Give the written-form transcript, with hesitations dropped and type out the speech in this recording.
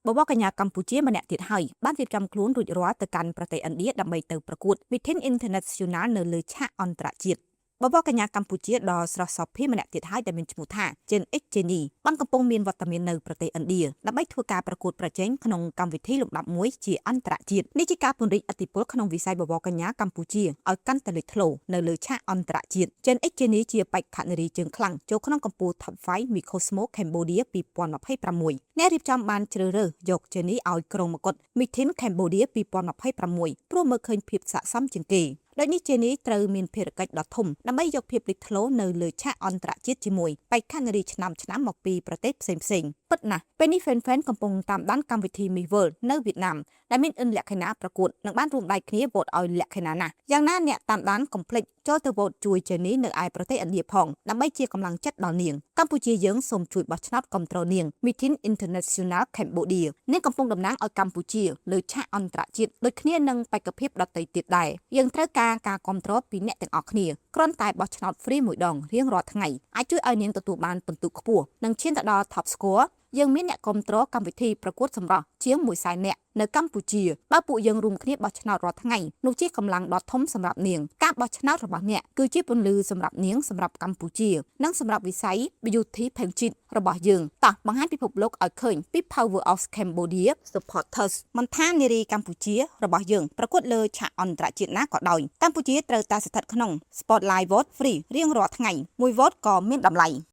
បបកញ្ញាកម្ពុជាម្នាក់ទៀតហើយបានរៀបចំខ្លួនរួចរាល់ទៅកាន់ប្រទេសឥណ្ឌាដើម្បីទៅប្រកួត Meeting International នៅលើឆាកអន្តរជាតិបបកញ្ញាកម្ពុជាដ៏ស្រស់សោភ័យម្នាក់ទៀតហើយដែលមានឈ្មោះថា Jen X Jenny បានកំពុងមានវត្តមាននៅប្រទេសឥណ្ឌាដើម្បីធ្វើការប្រកួតប្រជែងក្នុងកម្មវិធីលំដាប់មួយជាអន្តរជាតិនេះជាការពង្រីកឥទ្ធិពលក្នុងវិស័យបបកញ្ញាកម្ពុជាឲ្យកាន់តែលេចធ្លោនៅលើឆាកអន្តរជាតិ Jen X Jenny ជាបេក្ខនារីជើងខ្លាំងចូលក្នុងកំពូល Top 5 Miss Cosmo Cambodia 2026អ្នករៀបចំបានជ្រើសរើសយក Jenny ឲ្យក្រុងមកុដ Meeting Cambodia 2026ព្រោះមើលឃើញភាពស័ក្តិសមជាងគេដោយនេះ Jenny ត្រូវមានភារកិច្ចដ៏ធំដើម្បីយកភាពលេចធ្លោនៅលើឆាកអន្តរជាតិជាមួយបេក្ខនារីឆ្នាំមកពីប្រទេសផ្សេងៗពិតណាស់ពេលនេះ fan កំពុងតាមដានកម្មវិធី Miss World នៅវៀតណាមដែលមានលក្ខណៈប្រកួតនិងបានរួមដៃគ្នាវោតឲ្យលក្ខណៈណាស់យ៉ាងណាអ្នកតាមដានកុំភ្លេចចូលទៅវោតជួយ Jenny នៅឯប្រទេសឥណ្ឌាផងដើម្បីជាកម្លាំងចិត្តដល់នាងកម្ពុជាយើងសូមជួយបោះឆ្នោតគ្រប់គ្រងនាង Meeting International Cambodia នាងកំពុងតំណាងឲ្យកម្ពុជាលើឆាកអន្តរជាតិដូចគ្នានឹងបេក្ខភាពដទៃទៀតដែរយើងត្រូវការគ្រប់គ្រងពីអ្នកទាំងអស់គ្នាគ្រាន់តែបោះឆ្នោត free មួយដងរៀងរាល់ថ្ងៃអាចជួយឲ្យនាងទទួលបានពិន្ទុខ្ពស់និងឈានទៅដល់ top score យើងមានអ្នកគ្រប់គ្រងកម្មវិធីប្រកួតសម្រស់ជាង100,000នាក់នៅកម្ពុជាបើពួកយើងរួមគ្នាបោះឆ្នោតរាល់ថ្ងៃនោះជាកម្លាំងដ៏ធំសម្រាប់នាងការបោះឆ្នោតរបស់អ្នកគឺជាពន្លឺសម្រាប់នាងសម្រាប់កម្ពុជានិងសម្រាប់វិស័យ beauty pageant របស់យើងតោះបង្ហាញពិភពលោកឲ្យឃើញពី Power of Cambodia Supporters មិនថានារីកម្ពុជារបស់យើងប្រកួតលើឆាកអន្តរជាតិណាក៏ដោយកម្ពុជាត្រូវតែស្ថិតក្នុង Spotlight Vote Free រៀងរាល់ថ្ងៃមួយ vote ក៏មានតម្លៃ